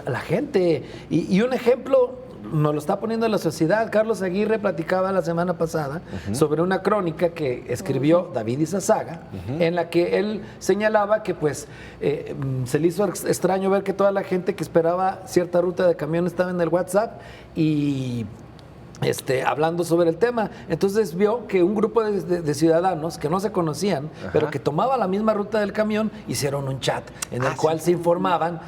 la gente. Y un ejemplo nos lo está poniendo la sociedad. Carlos Aguirre platicaba la semana pasada sobre una crónica que escribió David Izazaga, en la que él señalaba que pues se le hizo extraño ver que toda la gente que esperaba cierta ruta de camión estaba en el WhatsApp y hablando sobre el tema. Entonces vio que un grupo de ciudadanos que no se conocían, pero que tomaba la misma ruta del camión, hicieron un chat en el cual se informaban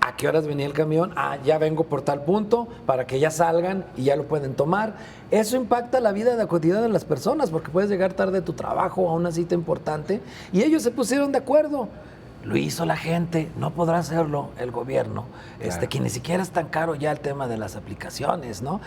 a qué horas venía el camión, ya vengo por tal punto, para que ya salgan y ya lo pueden tomar. Eso impacta la vida cotidiana de las personas, porque puedes llegar tarde a tu trabajo, a una cita importante, y ellos se pusieron de acuerdo. Lo hizo la gente, no podrá hacerlo el gobierno, que ni siquiera es tan caro ya el tema de las aplicaciones, ¿no?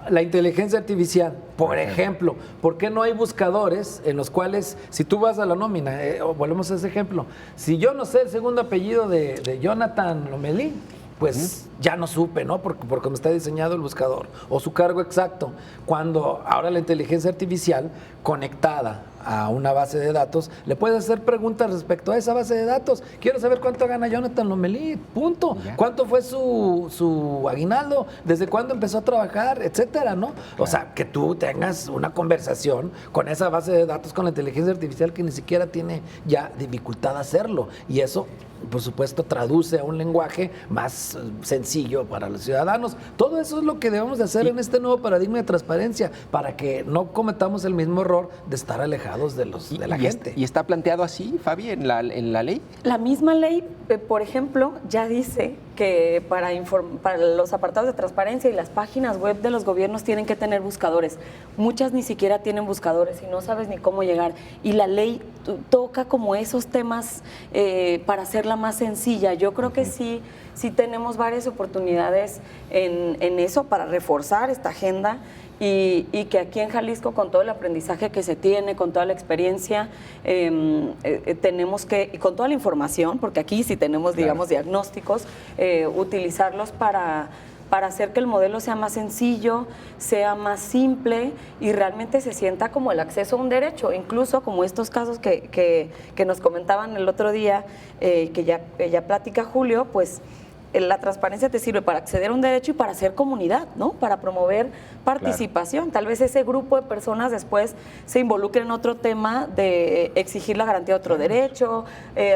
La inteligencia artificial, por ejemplo, ¿por qué no hay buscadores en los cuales, si tú vas a la nómina, volvemos a ese ejemplo, si yo no sé el segundo apellido de Jonathan Lomelí, pues ya no supe, ¿no? Porque cómo está diseñado el buscador, o su cargo exacto, cuando ahora la inteligencia artificial conectada a una base de datos, le puedes hacer preguntas respecto a esa base de datos. Quiero saber cuánto gana Jonathan Lomelí, punto. ¿Cuánto fue su aguinaldo? ¿Desde cuándo empezó a trabajar? Etcétera, ¿no? O sea, que tú tengas una conversación con esa base de datos, con la inteligencia artificial, que ni siquiera tiene ya dificultad hacerlo. Y eso, por supuesto, traduce a un lenguaje más sencillo para los ciudadanos. Todo eso es lo que debemos de hacer en este nuevo paradigma de transparencia, para que no cometamos el mismo error de estar alejados empoderados de la gente. ¿Y está planteado así, Fabi, en la ley? La misma ley, por ejemplo, ya dice que para los apartados de transparencia y las páginas web de los gobiernos tienen que tener buscadores. Muchas ni siquiera tienen buscadores y no sabes ni cómo llegar. Y la ley toca como esos temas para hacerla más sencilla. Yo creo que sí tenemos varias oportunidades en eso para reforzar esta agenda. Y que aquí en Jalisco, con todo el aprendizaje que se tiene, con toda la experiencia, tenemos que, con toda la información, porque aquí sí tenemos, digamos, diagnósticos, utilizarlos para hacer que el modelo sea más sencillo, sea más simple y realmente se sienta como el acceso a un derecho, incluso como estos casos que nos comentaban el otro día, que ya platica Julio, pues la transparencia te sirve para acceder a un derecho y para hacer comunidad, ¿no? Para promover participación. Tal vez ese grupo de personas después se involucre en otro tema de exigir la garantía de otro derecho,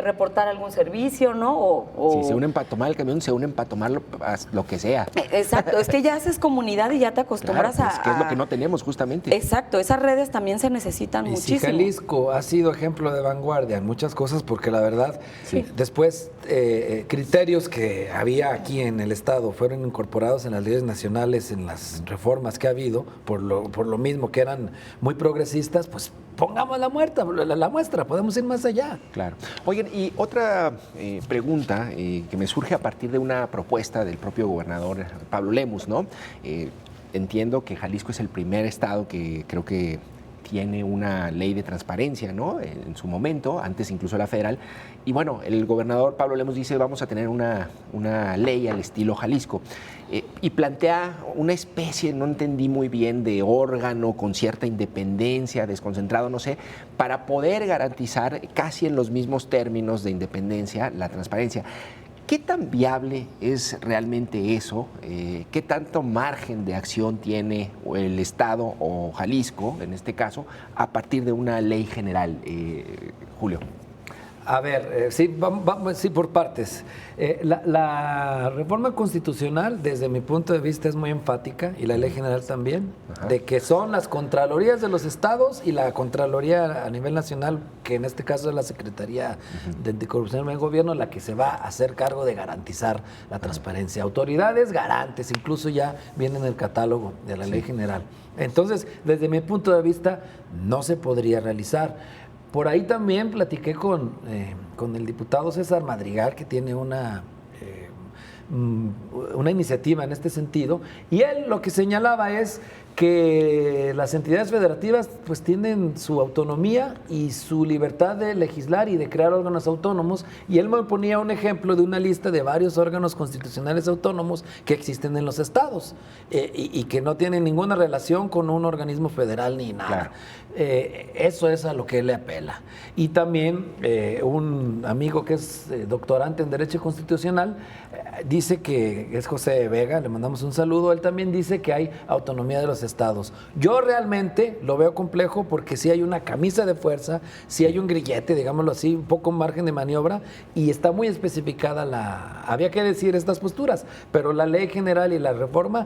reportar algún servicio, ¿no? Si se unen para tomar el camión, se unen para tomar lo que sea. Exacto, es que ya haces comunidad y ya te acostumbras a... que es lo que no tenemos justamente. Exacto, esas redes también se necesitan muchísimo. Si Jalisco ha sido ejemplo de vanguardia en muchas cosas, porque la verdad, después criterios que había aquí en el Estado fueron incorporados en las leyes nacionales, en las reformas que ha habido, por lo mismo que eran muy progresistas, pues pongamos la muestra, podemos ir más allá. Claro. Oigan, y otra pregunta que me surge a partir de una propuesta del propio gobernador Pablo Lemus, ¿no? Entiendo que Jalisco es el primer estado que creo que tiene una ley de transparencia, ¿no? En su momento, antes incluso la federal. Y bueno, el gobernador Pablo Lemus dice, vamos a tener una ley al estilo Jalisco. Y plantea una especie, no entendí muy bien, de órgano con cierta independencia, desconcentrado, no sé, para poder garantizar casi en los mismos términos de independencia la transparencia. ¿Qué tan viable es realmente eso? ¿Qué tanto margen de acción tiene el Estado o Jalisco, en este caso, a partir de una ley general, Julio? A ver, vamos por partes. La reforma constitucional, desde mi punto de vista, es muy enfática, y la ley general también, de que son las contralorías de los estados y la contraloría a nivel nacional, que en este caso es la Secretaría de Anticorrupción del Gobierno, la que se va a hacer cargo de garantizar la transparencia. Autoridades garantes, incluso ya viene en el catálogo de la ley general. Entonces, desde mi punto de vista, no se podría realizar. Por ahí también platiqué con el diputado César Madrigal, que tiene una iniciativa en este sentido, y él lo que señalaba es que las entidades federativas pues tienen su autonomía y su libertad de legislar y de crear órganos autónomos, y él me ponía un ejemplo de una lista de varios órganos constitucionales autónomos que existen en los estados y que no tienen ninguna relación con un organismo federal ni nada. Claro. Eso es a lo que él le apela. Y también un amigo que es doctorante en Derecho Constitucional dice que es José Vega, le mandamos un saludo, él también dice que hay autonomía de los estados. Yo realmente lo veo complejo porque sí hay una camisa de fuerza, sí hay un grillete, digámoslo así, un poco margen de maniobra, y está muy especificada había que decir estas posturas, pero la ley general y la reforma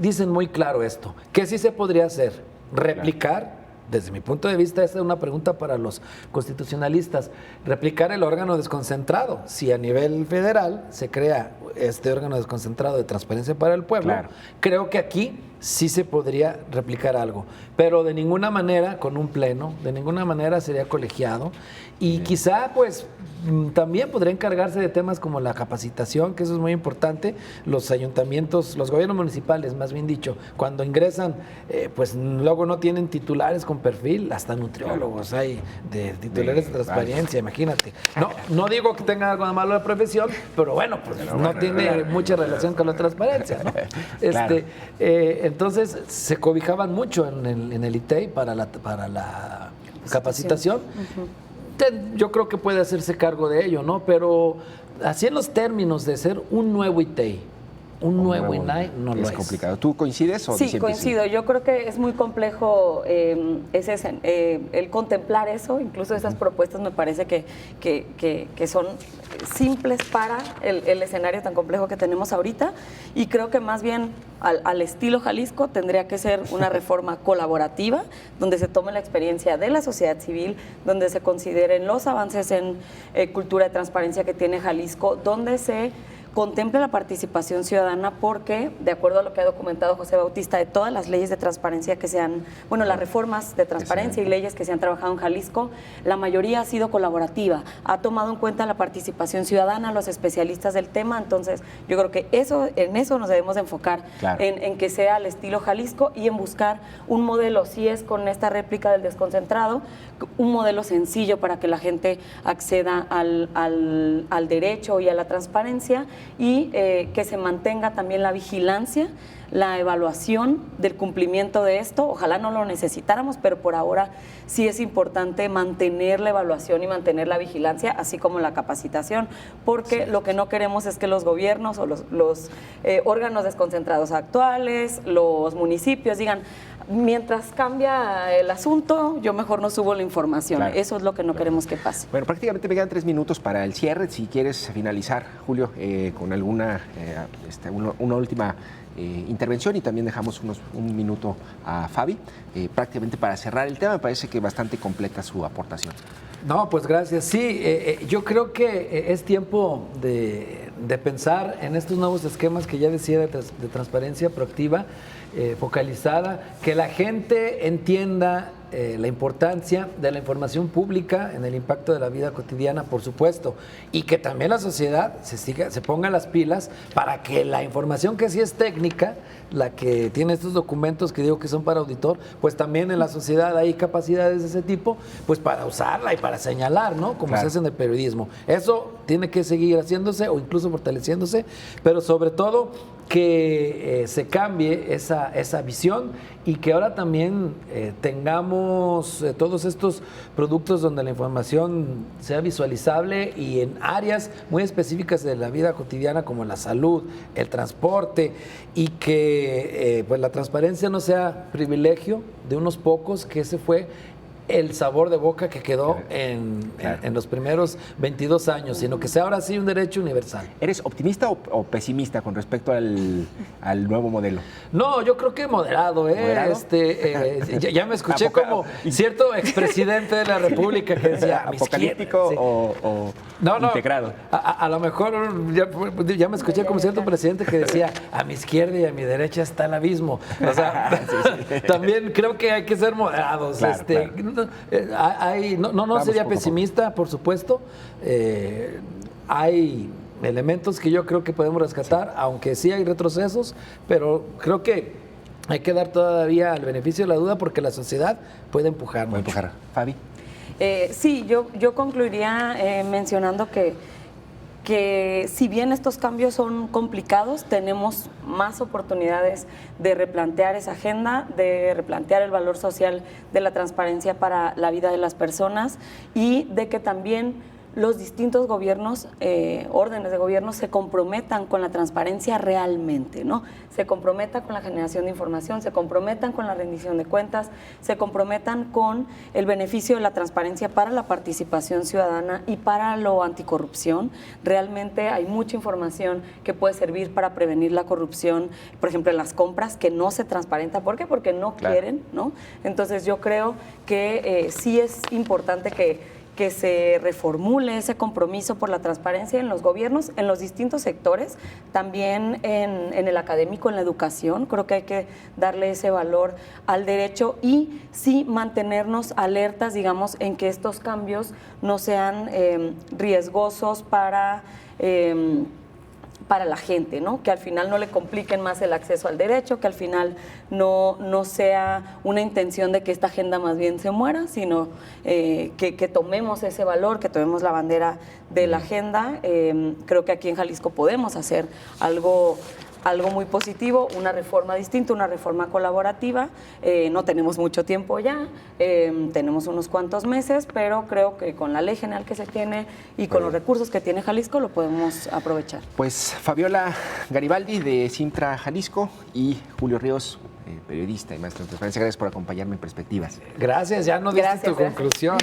dicen muy claro esto, que sí se podría hacer, replicar. Desde mi punto de vista, esa es una pregunta para los constitucionalistas. Replicar el órgano desconcentrado. Si a nivel federal se crea este órgano desconcentrado de transparencia para el pueblo, creo que aquí sí se podría replicar algo. Pero de ninguna manera con un pleno, de ninguna manera sería colegiado. Y quizá, pues, también podría encargarse de temas como la capacitación, que eso es muy importante. Los ayuntamientos, los gobiernos municipales, más bien dicho, cuando ingresan, pues luego no tienen titulares con perfil, hasta nutriólogos hay de titulares de transparencia, imagínate. No digo que tenga algo de malo la profesión, pero bueno, pues no tiene mucha relación con la transparencia, ¿no? Entonces, se cobijaban mucho en el ITEI para la capacitación. Yo creo que puede hacerse cargo de ello, ¿no? Pero así en los términos de ser un nuevo ITEI, un nuevo INAI no lo es. Es complicado. ¿Tú coincides o Sí, disientes? coincido. Yo creo que es muy complejo el contemplar eso. Incluso esas propuestas me parece que son simples para el escenario tan complejo que tenemos ahorita. Y creo que más bien al estilo Jalisco tendría que ser una reforma colaborativa, donde se tome la experiencia de la sociedad civil, donde se consideren los avances en cultura de transparencia que tiene Jalisco, donde se contemple la participación ciudadana, porque, de acuerdo a lo que ha documentado José Bautista, de todas las leyes de transparencia que se han, bueno, las reformas de transparencia y leyes que se han trabajado en Jalisco, la mayoría ha sido colaborativa, ha tomado en cuenta la participación ciudadana, los especialistas del tema. Entonces, yo creo que en eso nos debemos de enfocar, claro, en que sea al estilo Jalisco y en buscar un modelo, si es con esta réplica del desconcentrado, un modelo sencillo para que la gente acceda al derecho y a la transparencia, y que se mantenga también la vigilancia, la evaluación del cumplimiento de esto. Ojalá no lo necesitáramos, pero por ahora sí es importante mantener la evaluación y mantener la vigilancia, así como la capacitación, porque lo que no queremos es que los gobiernos o los órganos desconcentrados actuales, los municipios digan, mientras cambia el asunto, yo mejor no subo la información. Claro. Eso es lo que no queremos que pase. Bueno, prácticamente me quedan 3 minutos para el cierre. Si quieres finalizar, Julio, con alguna una última intervención, y también dejamos un minuto a Fabi, prácticamente para cerrar el tema. Me parece que bastante completa su aportación. No, pues gracias. Sí, yo creo que es tiempo de pensar en estos nuevos esquemas que ya decía de transparencia proactiva, focalizada, que la gente entienda la importancia de la información pública en el impacto de la vida cotidiana, por supuesto, y que también la sociedad se ponga las pilas para que la información que sí es técnica, la que tiene estos documentos que digo que son para auditor, pues también en la sociedad hay capacidades de ese tipo, pues para usarla y para señalar, ¿no? Como se hace en el periodismo. Eso tiene que seguir haciéndose o incluso fortaleciéndose, pero sobre todo que se cambie esa visión, y que ahora también tengamos todos estos productos donde la información sea visualizable y en áreas muy específicas de la vida cotidiana, como la salud, el transporte, y que pues la transparencia no sea privilegio de unos pocos, que ese fue el sabor de boca que quedó en los primeros 22 años, sino que sea ahora sí un derecho universal. ¿Eres optimista o pesimista con respecto al nuevo modelo? No, yo creo que moderado, ¿Moderado? Ya me escuché como cierto expresidente de la República que decía apocalíptico, sí. o integrado. A lo mejor ya me escuché como cierto presidente que decía, a mi izquierda y a mi derecha está el abismo. O sea, también creo que hay que ser moderados. Claro, No sería pesimista, por supuesto. Hay elementos que yo creo que podemos rescatar, aunque sí hay retrocesos, pero creo que hay que dar todavía el beneficio de la duda, porque la sociedad puede empujar. Fabi. Sí, yo concluiría mencionando que si bien estos cambios son complicados, tenemos más oportunidades de replantear esa agenda, de replantear el valor social de la transparencia para la vida de las personas, y de que también los distintos gobiernos, órdenes de gobierno, se comprometan con la transparencia realmente, ¿no? Se comprometan con la generación de información, se comprometan con la rendición de cuentas, se comprometan con el beneficio de la transparencia para la participación ciudadana y para lo anticorrupción. Realmente hay mucha información que puede servir para prevenir la corrupción, por ejemplo, en las compras, que no se transparenta. ¿Por qué? Porque no quieren, ¿no? Entonces yo creo que sí es importante que se reformule ese compromiso por la transparencia en los gobiernos, en los distintos sectores, también en el académico, en la educación. Creo que hay que darle ese valor al derecho y sí mantenernos alertas, digamos, en que estos cambios no sean riesgosos para la gente, ¿no? Que al final no le compliquen más el acceso al derecho, que al final no sea una intención de que esta agenda más bien se muera, sino que tomemos ese valor, que tomemos la bandera de la agenda. Creo que aquí en Jalisco podemos hacer algo algo muy positivo, una reforma distinta, una reforma colaborativa. No tenemos mucho tiempo ya, tenemos unos cuantos meses, pero creo que con la ley general que se tiene y con los recursos que tiene Jalisco lo podemos aprovechar. Pues Fabiola Garibaldi de Sintra Jalisco y Julio Ríos, periodista y maestro en transparencia, gracias por acompañarme en Perspectivas. Gracias, ya no diste tu conclusión.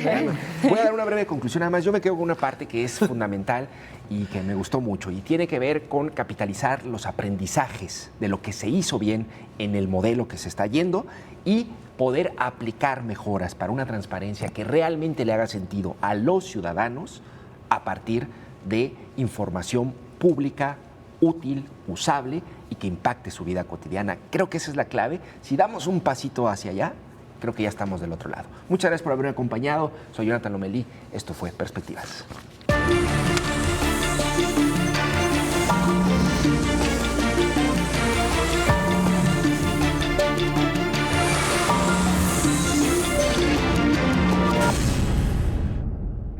Voy a dar una breve conclusión, además yo me quedo con una parte que es fundamental y que me gustó mucho y tiene que ver con capitalizar los aprendizajes de lo que se hizo bien en el modelo que se está yendo y poder aplicar mejoras para una transparencia que realmente le haga sentido a los ciudadanos a partir de información pública, útil, usable y que impacte su vida cotidiana. Creo que esa es la clave. Si damos un pasito hacia allá, creo que ya estamos del otro lado. Muchas gracias por haberme acompañado. Soy Jonathan Lomelí. Esto fue Perspectivas.